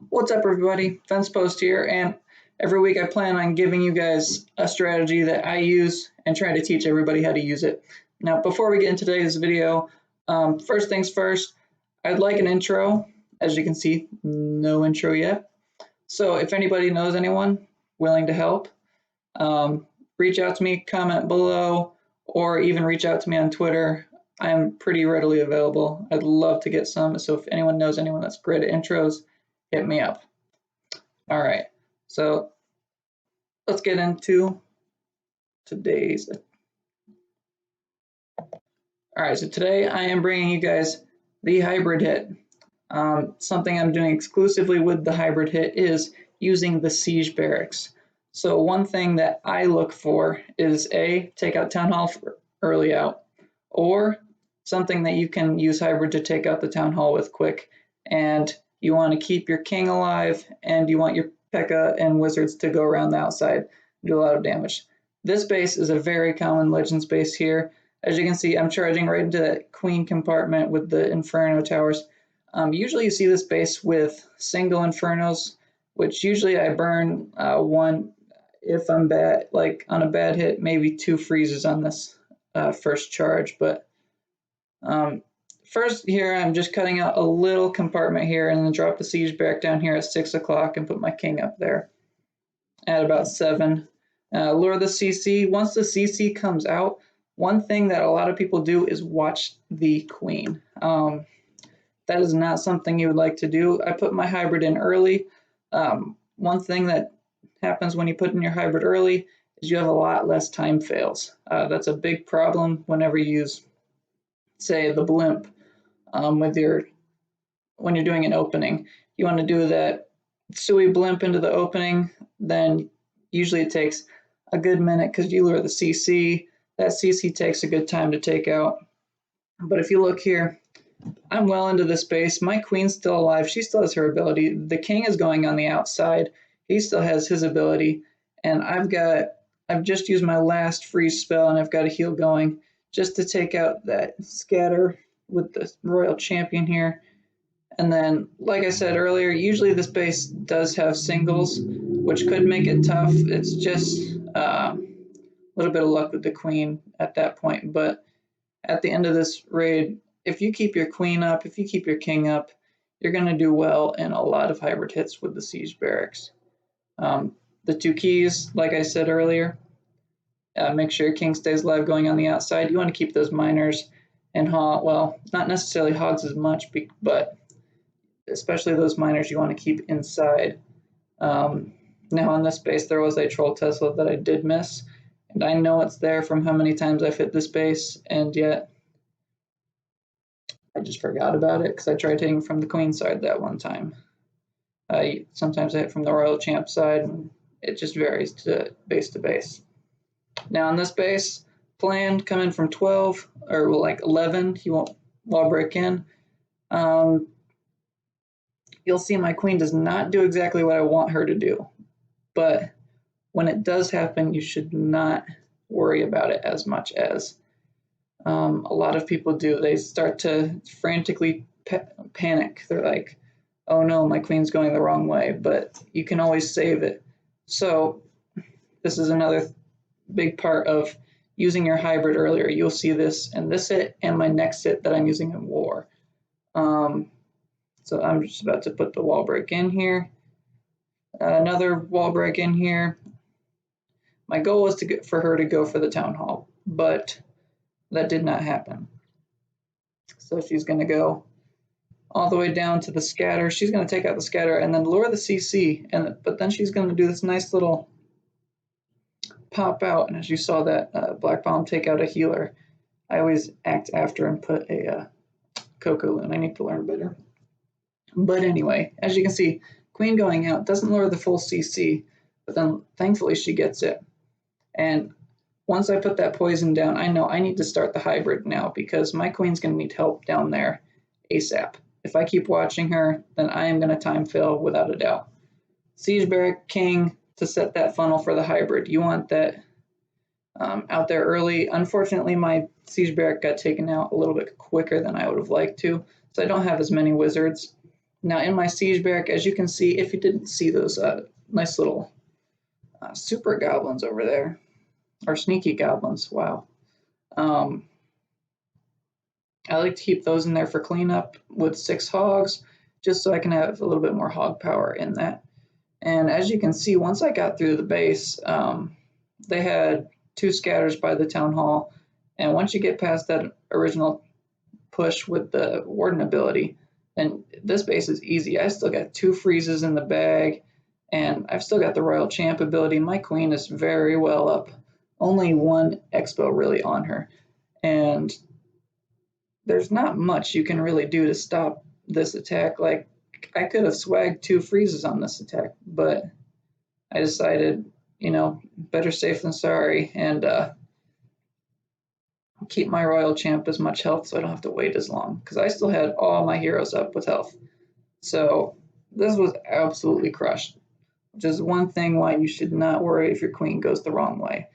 What's up, everybody? Fence Post here, and every week I plan on giving you guys a strategy that I use and try to teach everybody how to use it. Now, before we get into today's video, first things first, I'd like an intro. As you can see, no intro yet. So if anybody knows anyone willing to help, reach out to me, comment below, or even reach out to me on Twitter. I'm pretty readily available. I'd love to get some. So if anyone knows anyone that's great at intros, hit me up. All right, so let's get into today's. All right, so today I am bringing you guys the hybrid hit. Something I'm doing exclusively with the hybrid hit is using the siege barracks. So one thing that I look for is take out town hall early out, or something that you can use hybrid to take out the town hall with quick. And you want to keep your king alive, and you want your P.E.K.K.A. and wizards to go around the outside and do a lot of damage. This base is a very common Legends base here. As you can see, I'm charging right into that queen compartment with the Inferno towers. Usually you see this base with single Infernos, which usually I burn one if I'm bad, like on a bad hit, maybe 2 freezes on this first charge. But first here, I'm just cutting out a little compartment here and then drop the siege barrack down here at 6 o'clock and put my king up there at about 7. Lure the CC. Once the CC comes out, one thing that a lot of people do is watch the queen. That is not something you would like to do. I put my hybrid in early. One thing that happens when you put in your hybrid early is you have a lot less time fails. That's a big problem whenever you use, say, the blimp when you're doing an opening. You want to do that Sui blimp into the opening, then usually it takes a good minute because you lure the CC. That CC takes a good time to take out. But if you look here, I'm well into this base. My queen's still alive. She still has her ability. The king is going on the outside. He still has his ability. And I've just used my last freeze spell, and I've got a heal going just to take out that scatter with the royal champion here. And then, like I said earlier, usually this base does have singles, which could make it tough. It's just a little bit of luck with the queen at that point. But at the end of this raid, if you keep your queen up, if you keep your king up, you're going to do well in a lot of hybrid hits with the siege barracks. The 2 keys, like I said earlier, make sure your king stays alive going on the outside. You want to keep those miners and well, not necessarily hogs as much, but especially those miners you want to keep inside. Now on this base, there was a Troll Tesla that I did miss, and I know it's there from how many times I've hit this base, and yet I just forgot about it because I tried hitting from the queen side that one time. Sometimes I hit from the royal champ side, and it just varies to base. Now on this base, planned coming from 12 or like 11, he won't wall break in. You'll see my queen does not do exactly what I want her to do, but when it does happen, you should not worry about it as much as a lot of people do. They start to frantically panic. They're like, oh no, my queen's going the wrong way, but you can always save it. So this is another big part of using your hybrid earlier. You'll see this in this hit and my next hit that I'm using in war. So I'm just about to put the wall break in here. Another wall break in here. My goal was for her to go for the town hall, but that did not happen. So she's going to go all the way down to the scatter. She's going to take out the scatter and then lure the CC, but then she's going to do this nice little pop out. And as you saw that Black Bomb take out a healer, I always act after and put a Coco Loon. I need to learn better. But anyway, as you can see, queen going out doesn't lure the full CC, but then thankfully she gets it. And once I put that poison down, I know I need to start the hybrid now because my queen's going to need help down there ASAP. If I keep watching her, then I am going to time fail without a doubt. Siege Barrack King to set that funnel for the hybrid. You want that out there early. Unfortunately, my Siege Barrack got taken out a little bit quicker than I would have liked to, so I don't have as many wizards. Now in my siege barrack, as you can see, if you didn't see those nice little super goblins over there, or sneaky goblins, wow. I like to keep those in there for cleanup with 6 hogs, just so I can have a little bit more hog power in that. And as you can see, once I got through the base, they had 2 scatters by the town hall. And once you get past that original push with the warden ability, then this base is easy. I still got 2 freezes in the bag, and I've still got the royal champ ability. My queen is very well up. Only 1 expo really on her. And there's not much you can really do to stop this attack. Like, I could have swagged 2 freezes on this attack, but I decided, better safe than sorry, and keep my royal champ as much health so I don't have to wait as long, because I still had all my heroes up with health. So this was absolutely crushed, which is one thing why you should not worry if your queen goes the wrong way.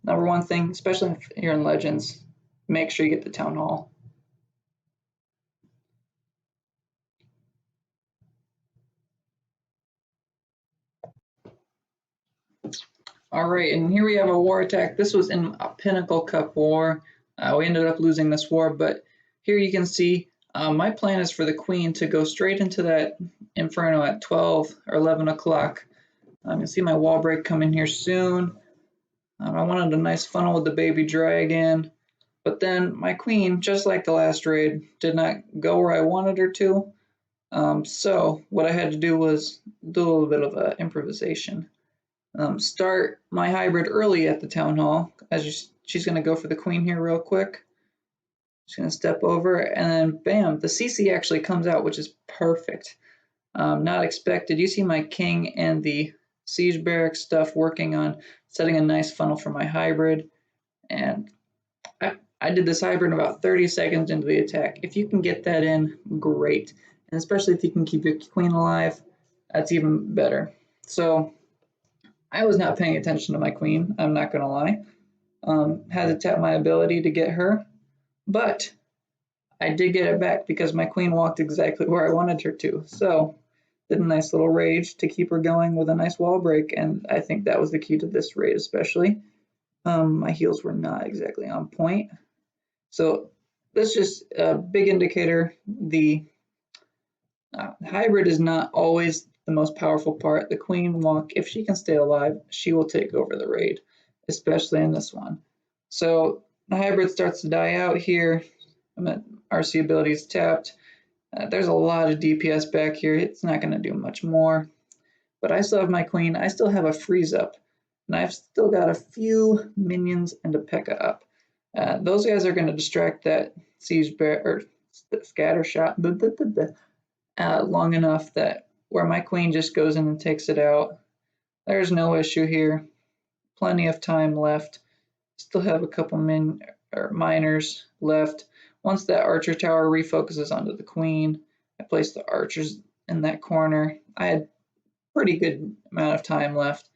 Number one thing, especially if you're in Legends, make sure you get the town hall. All right, and here we have a war attack. This was in a Pinnacle Cup war. We ended up losing this war, but here you can see my plan is for the queen to go straight into that inferno at 12 or 11 o'clock. You can see my wall break coming here soon. I wanted a nice funnel with the baby dragon, but then my queen, just like the last raid, did not go where I wanted her to. So what I had to do was do a little bit of improvisation. Start my hybrid early at the town hall, as she's going to go for the queen here real quick. She's going to step over, and then bam, the CC actually comes out, which is perfect. Not expected. You see my king and the siege barrack stuff working on setting a nice funnel for my hybrid, and I did this hybrid in about 30 seconds into the attack. If you can get that in, great, and especially if you can keep your queen alive, that's even better. So I was not paying attention to my queen, I'm not going to lie. Had to tap my ability to get her, but I did get it back because my queen walked exactly where I wanted her to. So did a nice little rage to keep her going with a nice wall break, and I think that was the key to this raid especially. My heals were not exactly on point. So that's just a big indicator. The hybrid is not always the most powerful part. The queen walk, if she can stay alive, she will take over the raid, especially in this one. So the hybrid starts to die out here. I'm at RC abilities tapped. There's a lot of DPS back here. It's not going to do much more. But I still have my queen. I still have a freeze up. And I've still got a few minions and a P.E.K.K.A up. Those guys are going to distract that siege bear or scatter shot long enough that where my queen just goes in and takes it out. There's no issue here. Plenty of time left. Still have a couple miners left. Once that archer tower refocuses onto the queen, I place the archers in that corner. I had pretty good amount of time left.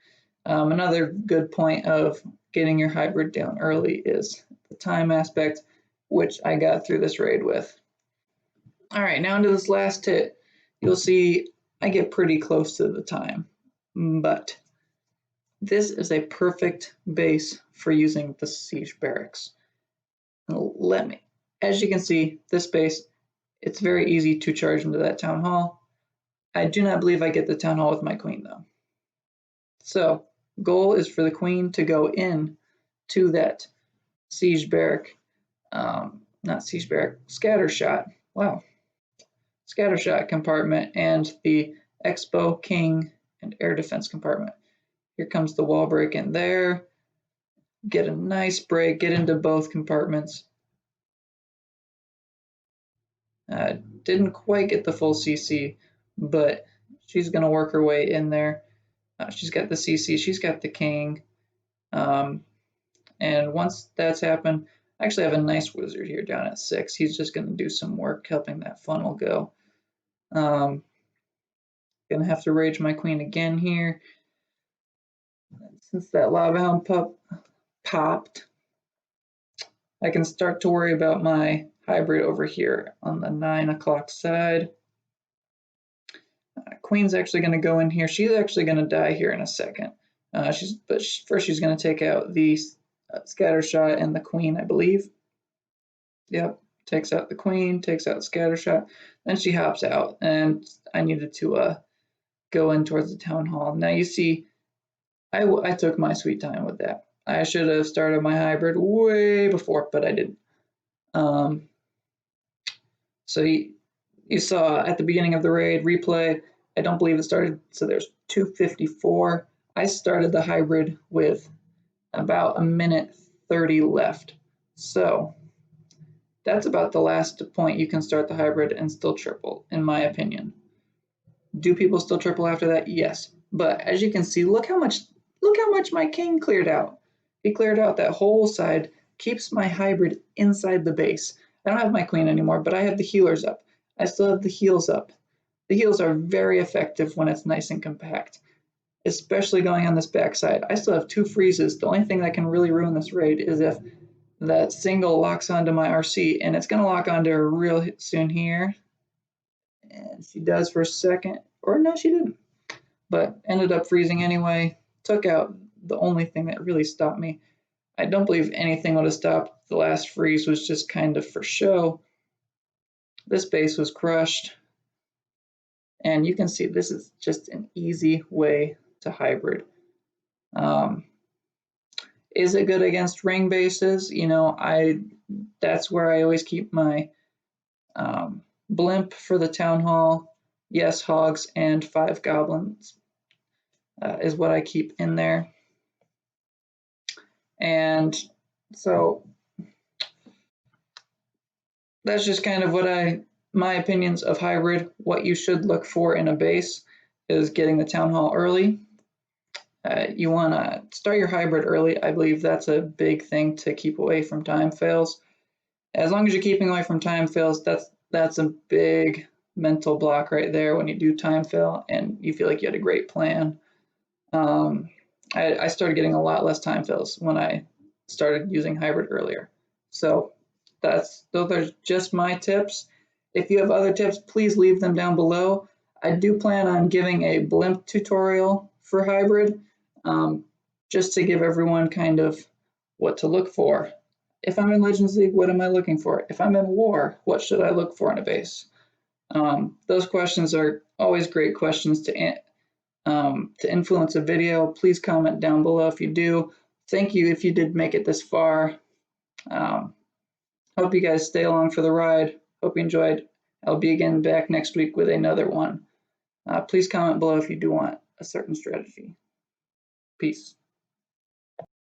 Another good point of getting your hybrid down early is the time aspect, which I got through this raid with. All right, now into this last hit, you'll see I get pretty close to the time, but this is a perfect base for using the siege barracks. As you can see, this base, it's very easy to charge into that town hall. I do not believe I get the town hall with my queen though. So goal is for the queen to go in to that siege barrack, not siege barrack, scatter shot. Wow. Scatter shot compartment and the expo, king, and air defense compartment. Here comes the wall break in there. Get a nice break, get into both compartments. Didn't quite get the full CC, but she's going to work her way in there. She's got the CC, she's got the king. And once that's happened, I actually have a nice wizard here down at 6. He's just going to do some work helping that funnel go. Gonna have to rage my queen again here. Since that lava hound pup popped, I can start to worry about my hybrid over here on the 9 o'clock side. queen's actually going to go in here. She's actually going to die here in a second. First she's going to take out the scattershot and the queen, I believe. Yep, takes out the queen, takes out scattershot. Then she hops out, and I needed to go in towards the town hall. Now you see, I took my sweet time with that. I should have started my hybrid way before, but I didn't. So you saw at the beginning of the raid replay, I don't believe it started, so there's 254. I started the hybrid with about 1:30 left. So that's about the last point you can start the hybrid and still triple, in my opinion. Do people still triple after that? Yes. But as you can see, look how much my king cleared out. He cleared out that whole side, keeps my hybrid inside the base. I don't have my queen anymore, but I have the healers up. I still have the heals up. The heals are very effective when it's nice and compact, especially going on this backside. I still have 2 freezes. The only thing that can really ruin this raid is if that single locks onto my RC, and it's going to lock onto her real soon here. And she does for a second, or no, she didn't. But ended up freezing anyway. Took out the only thing that really stopped me. I don't believe anything would have stopped. The last freeze was just kind of for show. This base was crushed. And you can see this is just an easy way to hybrid. Is it good against ring bases? You know, that's where I always keep my blimp for the town hall. Yes, hogs and 5 goblins is what I keep in there. And so that's just kind of what my opinions of hybrid. What you should look for in a base is getting the town hall early. You want to start your hybrid early. I believe that's a big thing to keep away from time fails. As long as you're keeping away from time fails, that's a big mental block right there when you do time fail and you feel like you had a great plan. I started getting a lot less time fails when I started using hybrid earlier. So those are just my tips. If you have other tips, please leave them down below. I do plan on giving a blimp tutorial for hybrid, just to give everyone kind of what to look for. If I'm in Legends League, what am I looking for? If I'm in War, what should I look for in a base? Those questions are always great questions to influence a video. Please comment down below if you do. Thank you if you did make it this far. Hope you guys stay along for the ride. Hope you enjoyed. I'll be again back next week with another one. Please comment below if you do want a certain strategy. Peace.